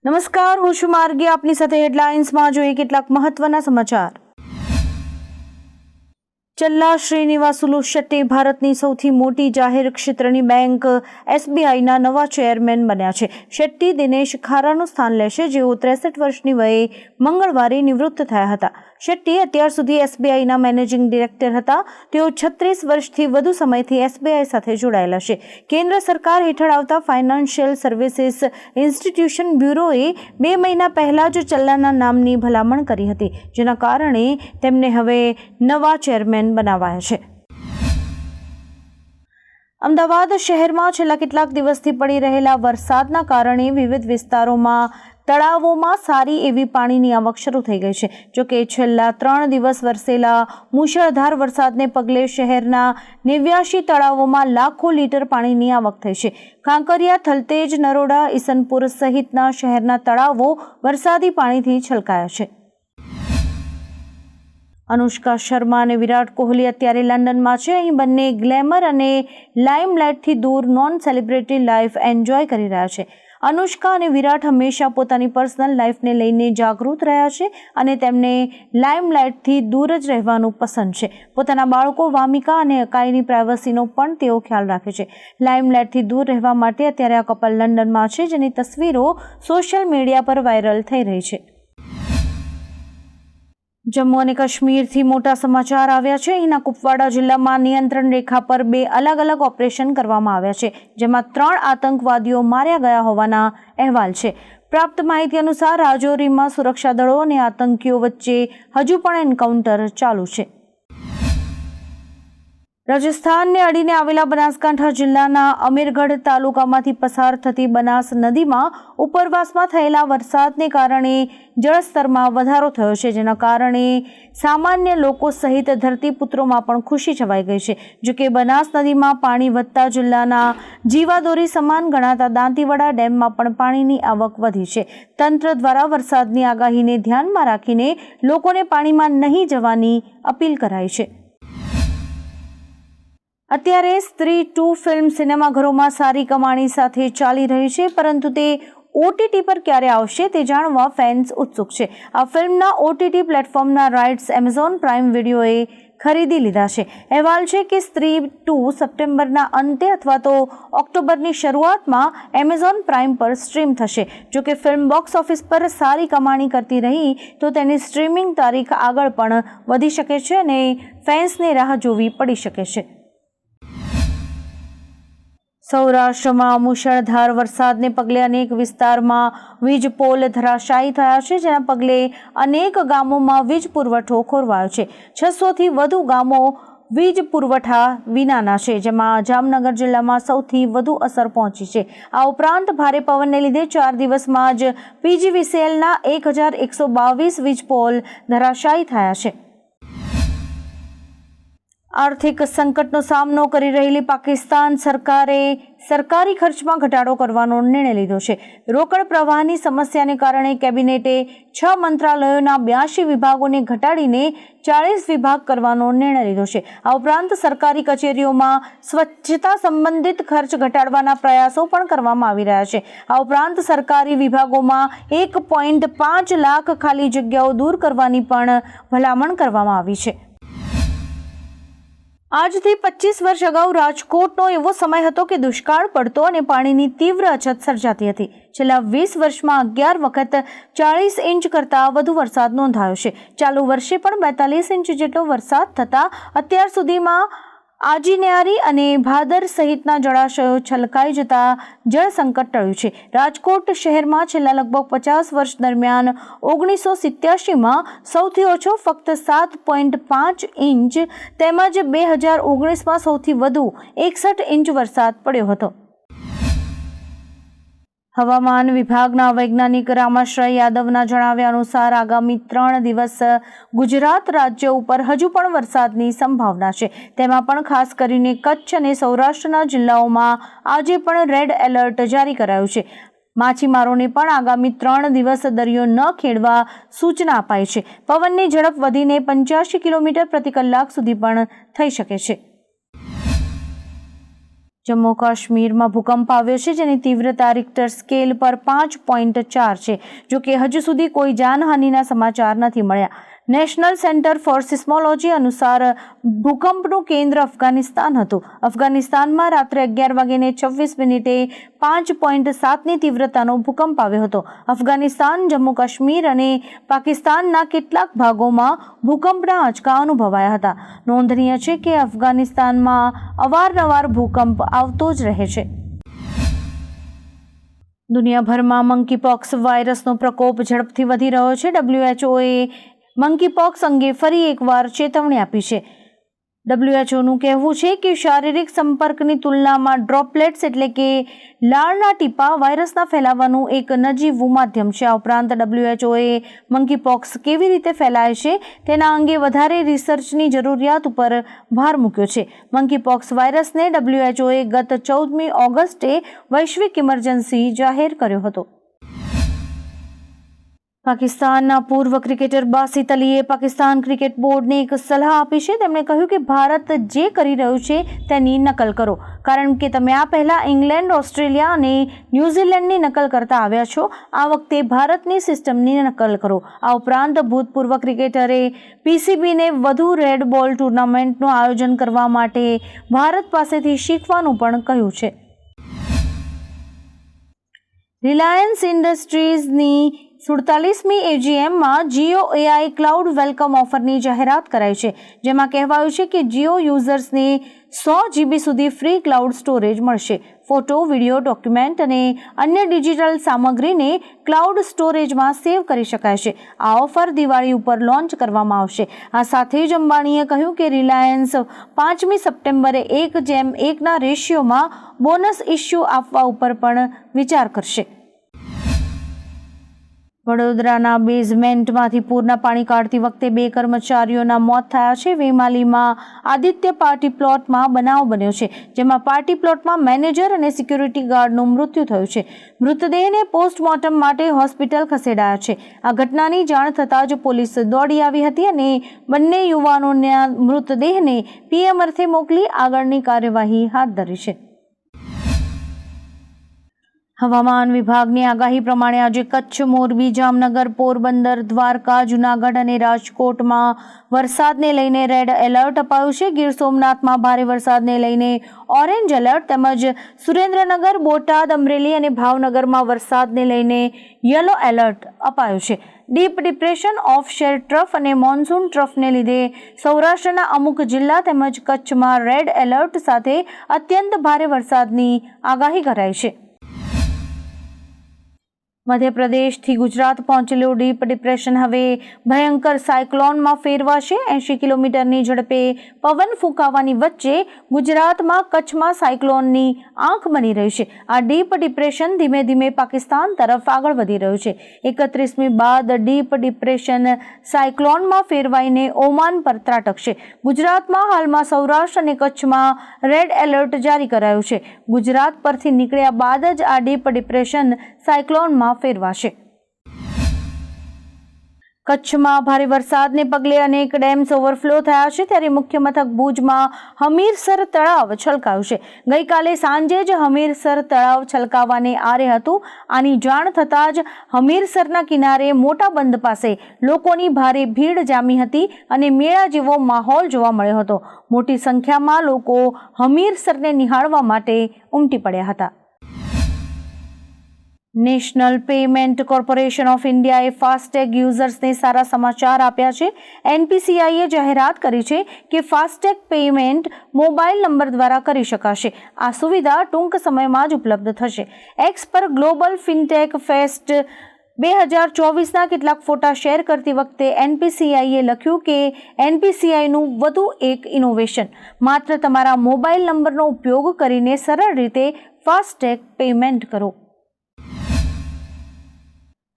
નમસ્કાર, હું છું માર્ગી. આપની સાથે હેડલાઇન્સમાં જોઈએ કેટલાક મહત્વના સમાચાર. ચલ્લા શ્રીનિવાસુલુ શેટ્ટી ભારતની સૌથી મોટી જાહેર ક્ષેત્રની બેંક SBIના નવા ચેરમેન બન્યા છે. શેટ્ટી દિનેશ ખારાનું સ્થાન લેશે, જેઓ 63 વર્ષની વયે મંગળવારે નિવૃત્ત થયા હતા. શેટ્ટી અત્યાર સુધી SBIના મેનેજિંગ ડિરેક્ટર હતા. તેઓ 36 વર્ષથી વધુ સમયથી SBI સાથે જોડાયેલા છે. કેન્દ્ર સરકાર હેઠળ આવતા ફાઇનાન્શિયલ સર્વિસીસ ઇન્સ્ટિટ્યુશન બ્યુરોએ 2 મહિના પહેલા જ ચલ્લાના નામની ભલામણ કરી હતી, જેના કારણે તેમને હવે નવા ચેરમેન બનાવાયા છે. અમદાવાદ શહેરમાં છેલ્લા કેટલાક દિવસથી પડી રહેલા વરસાદના કારણે વિવિધ વિસ્તારોમાં તળાવોમાં સારી એવી પાણીની આવક શરૂ થઈ ગઈ છે. જોકે છેલ્લા 3 દિવસ વરસેલા મુશળધાર વરસાદને પગલે શહેરના 89 તળાવોમાં લાખો લીટર પાણીની આવક થઈ છે. કાંકરિયા, થલતેજ, નરોડા, ઈસનપુર સહિતના શહેરના તળાવો વરસાદી પાણીથી છલકાયા છે. અનુષ્કા શર્મા અને વિરાટ કોહલી અત્યારે લંડનમાં છે. અહીં બંને ગ્લેમર અને લાઇમલાઇટથી દૂર નોન સેલિબ્રિટી લાઈફ એન્જોય કરી રહ્યા છે. અનુષ્કા અને વિરાટ હંમેશા પોતાની પર્સનલ લાઈફને લઈને જાગૃત રહ્યા છે અને તેમને લાઇમલાઇટથી દૂર જ રહેવાનું પસંદ છે. પોતાના બાળકો વામિકા અને અકાઈની પ્રાઇવસીનો પણ તેઓ ખ્યાલ રાખે છે. લાઇમલાઇટથી દૂર રહેવા માટે અત્યારે આ કપલ લંડનમાં છે, જેની તસવીરો સોશિયલ મીડિયા પર વાયરલ થઈ રહી છે. જમ્મુ અને કાશ્મીરથી મોટા સમાચાર આવ્યા છે. અહીંના કુપવાડા જિલ્લામાં નિયંત્રણ રેખા પર 2 અલગ અલગ ઓપરેશન કરવામાં આવ્યા છે, જેમાં 3 આતંકવાદીઓ માર્યા ગયા હોવાના અહેવાલ છે. પ્રાપ્ત માહિતી અનુસાર રાજૌરીમાં સુરક્ષા દળો અને આતંકીઓ વચ્ચે હજુ પણ એન્કાઉન્ટર ચાલુ છે. રાજસ્થાનને અડીને આવેલા બનાસકાંઠા જિલ્લાના અમીરગઢ તાલુકામાંથી પસાર થતી બનાસ નદીમાં ઉપરવાસમાં થયેલા વરસાદને કારણે જળસ્તરમાં વધારો થયો છે, જેના કારણે સામાન્ય લોકો સહિત ધરતીપુત્રોમાં પણ ખુશી છવાઈ ગઈ છે. જોકે બનાસ નદીમાં પાણી વધતા જિલ્લાના જીવાદોરી સમાન ગણાતા દાંતીવાડા ડેમમાં પણ પાણીની આવક વધી છે. તંત્ર દ્વારા વરસાદની આગાહીને ધ્યાનમાં રાખીને લોકોને પાણીમાં નહીં જવાની અપીલ કરાઈ છે. અત્યારે સ્ત્રી 2 ફિલ્મ સિનેમાઘરોમાં સારી કમાણી સાથે ચાલી રહી છે, પરંતુ તે OTT પર ક્યારે આવશે તે જાણવા ફેન્સ ઉત્સુક છે. આ ફિલ્મના OTT પ્લેટફોર્મના રાઇટ્સ એમેઝોન પ્રાઇમ વિડીયોએ ખરીદી લીધા છે. અહેવાલ છે કે સ્ત્રી 2 સપ્ટેમ્બરના અંતે અથવા તો ઓક્ટોબરની શરૂઆતમાં એમેઝોન પ્રાઇમ પર સ્ટ્રીમ થશે. જોકે ફિલ્મ બોક્સ ઓફિસ પર સારી કમાણી કરતી રહી તો તેની સ્ટ્રીમિંગ તારીખ આગળ પણ વધી શકે છે અને ફેન્સને રાહ જોવી પડી શકે છે. સૌરાષ્ટ્રમાં મુશળધાર વરસાદને પગલે અનેક વિસ્તારમાં વીજ પોલ ધરાશાયી થયા છે, જેના પગલે અનેક ગામોમાં વીજ પુરવઠો ખોરવાયો છે. 600થી વધુ ગામો વીજ પુરવઠા વિનાના છે, જેમાં જામનગર જિલ્લામાં સૌથી વધુ અસર પહોંચી છે. આ ઉપરાંત ભારે પવનને લીધે 4 દિવસમાં જ PGVCLના 1122 વીજ પોલ ધરાશાયી થયા છે. આર્થિક સંકટનો સામનો કરી રહેલી પાકિસ્તાન સરકારે સરકારી ખર્ચમાં ઘટાડો કરવાનો નિર્ણય લીધો છે. રોકડ પ્રવાહની સમસ્યાને કારણે કેબિનેટે 6 મંત્રાલયોના 82 વિભાગોને ઘટાડીને 40 વિભાગ કરવાનો નિર્ણય લીધો છે. આ ઉપરાંત સરકારી કચેરીઓમાં સ્વચ્છતા સંબંધિત ખર્ચ ઘટાડવાના પ્રયાસો પણ કરવામાં આવી રહ્યા છે. આ ઉપરાંત સરકારી વિભાગોમાં 1.5 લાખ ખાલી જગ્યાઓ દૂર કરવાની પણ ભલામણ કરવામાં આવી છે. આજથી 25 વર્ષ અગાઉ રાજકોટનો એવો સમય હતો કે દુષ્કાળ પડતો અને પાણીની તીવ્ર અછત સર્જાતી હતી. છેલ્લા 20 વર્ષમાં 11 વખત 40 ઇંચ કરતાં વધુ વરસાદ નોંધાયો છે. ચાલુ વર્ષે પણ 42 ઇંચ જેટલો વરસાદ થતાં અત્યાર સુધીમાં આજીનેરી અને ભાદર સહિતના જળાશયો છલકાઈ જતા જળ સંકટ ટળ્યું છે. રાજકોટ શહેરમાં છેલ્લા લગભગ 50 વર્ષ દરમિયાન 1987માં સૌથી ઓછો ફક્ત 7.5 ઇંચ તેમજ 2019માં સૌથી વધુ 61 ઇંચ વરસાદ પડ્યો હતો. હવામાન વિભાગના વૈજ્ઞાનિક રામાશ્રય યાદવના જણાવ્યા અનુસાર આગામી 3 દિવસ ગુજરાત રાજ્ય ઉપર હજુ પણ વરસાદની સંભાવના છે. તેમાં પણ ખાસ કરીને કચ્છ અને સૌરાષ્ટ્રના જિલ્લાઓમાં આજે પણ રેડ એલર્ટ જારી કરાયું છે. માછીમારોને પણ આગામી 3 દિવસ દરિયો ન ખેડવા સૂચના અપાઈ છે. પવનની ઝડપ વધીને 85 કિલોમીટર પ્રતિ કલાક સુધી પણ થઈ શકે છે. જમ્મુ કાશ્મીરમાં ભૂકંપ આવ્યો છે, જેની તીવ્રતા રિક્ટર સ્કેલ પર 5.4 છે. જો કે હજુ સુધી કોઈ જાનહાનિના સમાચાર નથી મળ્યા. નેશનલ સેન્ટર ફોર સિસ્મોલોજી અનુસાર ભૂકંપનું કેન્દ્ર અફઘાનિસ્તાન હતું. અફઘાનિસ્તાનમાં રાત્રે 11:26 5.7ની તીવ્રતાનો ભૂકંપ આવ્યો હતો. અફઘાનિસ્તાન, જમ્મુ કાશ્મીર અને પાકિસ્તાનના કેટલાક ભાગોમાં ભૂકંપના આંચકા અનુભવાયા હતા. નોંધનીય છે કે અફઘાનિસ્તાનમાં અવારનવાર ભૂકંપ આવતો જ રહે છે. દુનિયાભરમાં મંકીપોક્સ વાયરસનો પ્રકોપ ઝડપથી વધી રહ્યો છે. WHOએ મંકીપોક્સ અંગે ફરી એકવાર ચેતવણી આપી છે. WHOનું કહેવું છે કે શારીરિક સંપર્કની તુલનામાં ડ્રોપલેટ્સ એટલે કે લાળના ટીપા વાયરસના ફેલાવાનું એક નજીવું માધ્યમ છે. આ ઉપરાંત WHOએ મંકીપોક્સ કેવી રીતે ફેલાય છે તેના અંગે વધારે રિસર્ચની જરૂરિયાત ઉપર ભાર મૂક્યો છે. મંકીપોક્સ વાયરસને WHOએ ગત 14મી ઓગસ્ટે વૈશ્વિક ઇમરજન્સી જાહેર કર્યો હતો. પાકિસ્તાનના પૂર્વ ક્રિકેટર બાસિત અલીએ પાકિસ્તાન ક્રિકેટ બોર્ડને એક સલાહ આપી છે. તેમણે કહ્યું કે ભારત જે કરી રહ્યું છે તેની નકલ કરો, કારણ કે તમે આ પહેલા ઇંગ્લેન્ડ, ઓસ્ટ્રેલિયા અને ન્યૂઝીલેન્ડની નકલ કરતા આવ્યા છો. આ વખતે ભારતની સિસ્ટમની નકલ કરો. આ ઉપરાંત ભૂતપૂર્વ ક્રિકેટરે PCBને વધુ રેડ બોલ ટુર્નામેન્ટનું આયોજન કરવા માટે ભારત પાસેથી શીખવાનું પણ કહ્યું છે. રિલાયન્સ ઇન્ડસ્ટ્રીઝની 47મી AGMમાં જીઓ AI ક્લાઉડ વેલકમ ઓફરની જાહેરાત કરાઈ છે, જેમાં કહેવાયું છે કે જીઓ યુઝર્સને 100 GB સુધી ફ્રી ક્લાઉડ સ્ટોરેજ મળશે. ફોટો, વિડીયો, ડોક્યુમેન્ટ અને અન્ય ડિજિટલ સામગ્રીને ક્લાઉડ સ્ટોરેજમાં સેવ કરી શકાય છે. આ ઓફર દિવાળી ઉપર લોન્ચ કરવામાં આવશે. આ સાથે જ અંબાણીએ કહ્યું કે રિલાયન્સ 5મી સપ્ટેમ્બરે 1:1ના રેશિયોમાં બોનસ ઇસ્યુ આપવા ઉપર પણ વિચાર કરશે. વડોદરાના બેઝમેન્ટમાંથી પૂરના પાણી કાઢતી વખતે 2 કર્મચારીઓના મોત થયા છે. વેમાલીમાં આદિત્ય પાર્ટી પ્લોટમાં બનાવ બન્યો છે, જેમાં પાર્ટી પ્લોટમાં મેનેજર અને સિક્યુરિટી ગાર્ડનું મૃત્યુ થયું છે. મૃતદેહને પોસ્ટમોર્ટમ માટે હોસ્પિટલ ખસેડાયા છે. આ ઘટનાની જાણ થતાં જ પોલીસ દોડી આવી હતી અને બંને યુવાનોના મૃતદેહને PM અર્થે મોકલી આગળની કાર્યવાહી હાથ ધરી છે. હવામાન વિભાગની આગાહી પ્રમાણે આજે કચ્છ, મોરબી, જામનગર, પોરબંદર, દ્વારકા, જૂનાગઢ અને રાજકોટમાં વરસાદને લઈને રેડ એલર્ટ અપાયું છે. ગીર સોમનાથમાં ભારે વરસાદને લઈને ઓરેન્જ એલર્ટ તેમજ સુરેન્દ્રનગર, બોટાદ, અમરેલી અને ભાવનગરમાં વરસાદને લઈને યલો એલર્ટ અપાયું છે. ડીપ ડિપ્રેશન, ઓફશેર ટ્રફ અને મોન્સૂન ટ્રફને લીધે સૌરાષ્ટ્રના અમુક જિલ્લા તેમજ કચ્છમાં રેડ એલર્ટ સાથે અત્યંત ભારે વરસાદની આગાહી કરાઈ છે. મધ્યપ્રદેશથી ગુજરાત પહોંચેલું ડીપ ડિપ્રેશન હવે ભયંકર સાયક્લોનમાં ફેરવાશે. 80 કિલોમીટરની ઝડપે પવન ફૂંકાવાની વચ્ચે ગુજરાતમાં કચ્છમાં સાયક્લોનની આંખ બની રહી છે. આ ડીપ ડિપ્રેશન ધીમે ધીમે પાકિસ્તાન તરફ આગળ વધી રહ્યું છે. 31મી બાદ ડીપ ડિપ્રેશન સાયક્લોનમાં ફેરવાઈને ઓમાન પર ત્રાટકશે. ગુજરાતમાં હાલમાં સૌરાષ્ટ્ર અને કચ્છમાં રેડ એલર્ટ જારી કરાયું છે. ગુજરાત પરથી નીકળ્યા બાદ જ આ ડીપ ડિપ્રેશન સાયક્લોનમાં ફેરવાશે. કચ્છમાં ભારે વરસાદને પગલે અનેક ડેમ્સ ઓવરફ્લો થયા છે, ત્યારે મુખ્ય મથક ભુજમાં હમીરસર તળાવ છલકાયું છે. ગઈકાલે સાંજે જ હમીરસર તળાવ છલકાવાને આરે હતું. આની જાણ થતાં જ હમીરસરના કિનારે મોટા બંધ પાસે લોકોની ભારે ભીડ જામી હતી અને મેળા જેવો માહોલ જોવા મળ્યો હતો. મોટી સંખ્યામાં લોકો હમીરસરને નિહાળવા માટે ઉમટી પડ્યા હતા. નેશનલ પેમેન્ટ કોર્પોરેશન ઓફ ઇન્ડિયાએ ફાસ્ટેગ યુઝર્સને સારા સમાચાર આપ્યા છે. NPCIએ જાહેરાત કરી છે કે ફાસ્ટેગ પેમેન્ટ મોબાઈલ નંબર દ્વારા કરી શકાશે. આ સુવિધા ટૂંક સમયમાં જ ઉપલબ્ધ થશે. એક્સ પર ગ્લોબલ ફિનટેક ફેસ્ટ 2024ના કેટલાક ફોટા શેર કરતી વખતે NPCIએ લખ્યું કે NPCIનું વધુ એક ઇનોવેશન, માત્ર તમારા મોબાઈલ નંબરનો ઉપયોગ કરીને સરળ રીતે ફાસ્ટેગ પેમેન્ટ કરો.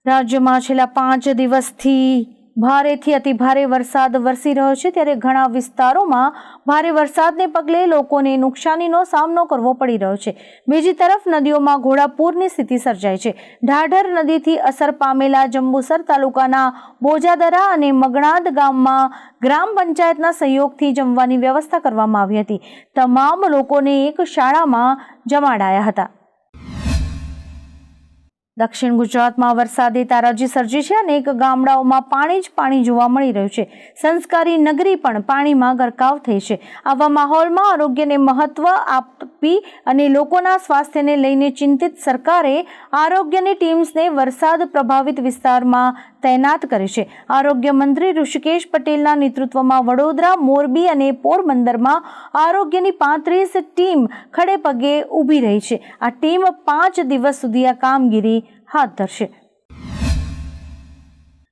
રાજ્યમાં છેલ્લા 5 દિવસથી ભારેથી અતિભારે વરસાદ વરસી રહ્યો છે ત્યારે ઘણા વિસ્તારોમાં ભારે વરસાદને પગલે લોકોને નુકસાનીનો સામનો કરવો પડી રહ્યો છે. બીજી તરફ નદીઓમાં ઘોડાપૂરની સ્થિતિ સર્જાઈ છે. ઢાઢર નદીથી અસર પામેલા જંબુસર તાલુકાના બોજાદરા અને મગણાદ ગામમાં ગ્રામ પંચાયતના સહયોગથી જમવાની વ્યવસ્થા કરવામાં આવી હતી. તમામ લોકોને એક શાળામાં જમાડાયા હતા. દક્ષિણ ગુજરાતમાં વરસાદે તારાજી સર્જી છે. અનેક ગામડાઓમાં પાણી જ પાણી જોવા મળી રહ્યું છે. સંસ્કારી નગરી પણ પાણીમાં ગરકાવ થઈ છે. આવા માહોલમાં આરોગ્યને મહત્વ આપી અને લોકોના સ્વાસ્થ્યને લઈને ચિંતિત સરકારે આરોગ્યની ટીમ્સને વરસાદ પ્રભાવિત વિસ્તારમાં તૈનાત કરી છે. આરોગ્ય મંત્રી ઋષિકેશ પટેલના નેતૃત્વમાં વડોદરા, મોરબી અને પોરબંદરમાં આરોગ્યની 35 ટીમ ખડે પગે ઊભી રહી છે. આ ટીમ 5 દિવસ સુધી આ કામગીરી હાથ ધરશે.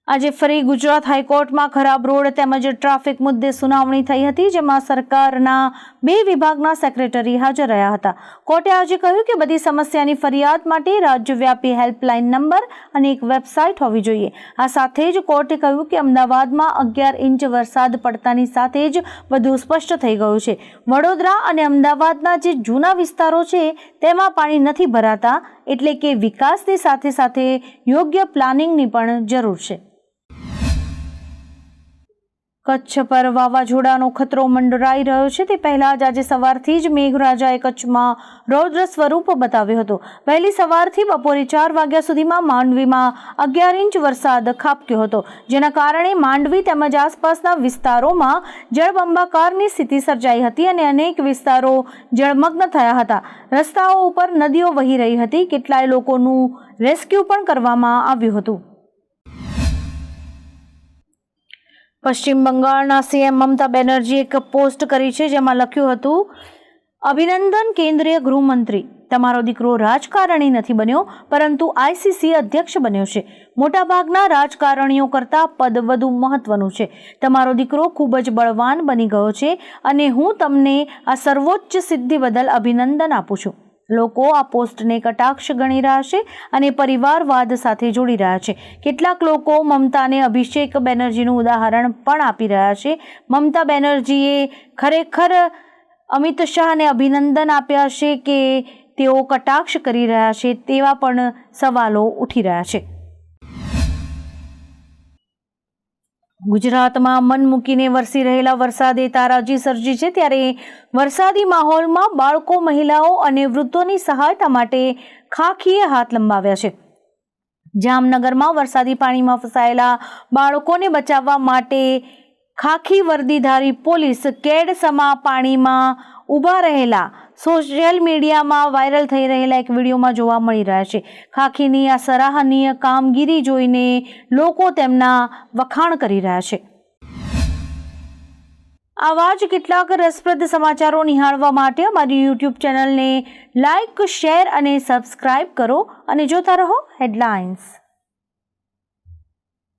આજે ફરી ગુજરાત હાઈકોર્ટમાં ખરાબ રોડ તેમજ ટ્રાફિક મુદ્દે સુનાવણી થઈ હતી, જેમાં સરકારના 2 વિભાગના સેક્રેટરી હાજર રહ્યા હતા. કોર્ટે આજે કહ્યું કે બધી સમસ્યાની ફરિયાદ માટે રાજ્યવ્યાપી હેલ્પલાઇન નંબર અને એક વેબસાઇટ હોવી જોઈએ. આ સાથે જ કોર્ટે કહ્યું કે અમદાવાદમાં 11 ઇંચ વરસાદ પડતાની સાથે જ વધુ સ્પષ્ટ થઈ ગયું છે. વડોદરા અને અમદાવાદના જે જૂના વિસ્તારો છે તેમાં પાણી નથી ભરાતા, એટલે કે વિકાસની સાથે સાથે યોગ્ય પ્લાનિંગની પણ જરૂર છે. કચ્છ પર વાવાઝોડાનો ખતરો મંડરાઈ રહ્યો છે. તે પહેલા જ આજે સવારથી જ મેઘરાજાએ કચ્છમાં રૌદ્ર સ્વરૂપ બતાવ્યો હતો. વહેલી સવારથી બપોરે 4 વાગ્યા સુધીમાં માંડવીમાં 11 ઇંચ વરસાદ ખાબક્યો હતો, જેના કારણે માંડવી તેમજ આસપાસના વિસ્તારોમાં જળબંબાકારની સ્થિતિ સર્જાઈ હતી અને અનેક વિસ્તારો જળમગ્ન થયા હતા. રસ્તાઓ ઉપર નદીઓ વહી રહી હતી. કેટલાય લોકોનું રેસ્ક્યુ પણ કરવામાં આવ્યું હતું. પશ્ચિમ બંગાળના સીએમ મમતા બેનર્જીએ એક પોસ્ટ કરી છે, જેમાં લખ્યું હતું, અભિનંદન કેન્દ્રીય ગૃહમંત્રી, તમારો દીકરો રાજકારણી નથી બન્યો પરંતુ આઈસીસી અધ્યક્ષ બન્યો છે. મોટાભાગના રાજકારણીઓ કરતાં પદ વધુ મહત્વનું છે. તમારો દીકરો ખૂબ જ બળવાન બની ગયો છે અને હું તમને આ સર્વોચ્ચ સિદ્ધિ બદલ અભિનંદન આપું છું. લોકો આ પોસ્ટને કટાક્ષ ગણી રહ્યા છે અને પરિવારવાદ સાથે જોડી રહ્યા છે. કેટલાક લોકો મમતાને અભિષેક બેનર્જીનું ઉદાહરણ પણ આપી રહ્યા છે. મમતા બેનર્જીએ ખરેખર અમિત શાહને અભિનંદન આપ્યા છે કે તેઓ કટાક્ષ કરી રહ્યા છે, તેવા પણ સવાલો ઉઠી રહ્યા છે. ગુજરાતમાં મન મૂકીને વરસી રહેલા વરસાદે તારાજી સર્જી છે. ત્યારે વરસાદી માહોલમાં બાળકો, મહિલાઓ અને વૃદ્ધોની સહાયતા માટે ખાખીએ હાથ લંબાવ્યા છે. જામનગરમાં વરસાદી પાણીમાં ફસાયેલા બાળકોને બચાવવા માટે ખાખી વર્દીધારી પોલીસ કેડસમાં પાણીમાં ઊભા રહેલા સોશિયલ મીડિયામાં વાયરલ થઈ રહેલા એક વિડીયોમાં જોવા મળી રહ્યા છે. ખાખીની આ સરાહનીય કામગીરી જોઈને લોકો તેમના વખાણ કરી રહ્યા છે. આવા જ કેટલાક રસપ્રદ સમાચારો નિહાળવા માટે અમારી YouTube ચેનલને લાઇક, શેર અને સબસ્ક્રાઇબ કરો અને જોતા રહો હેડલાઇન્સ.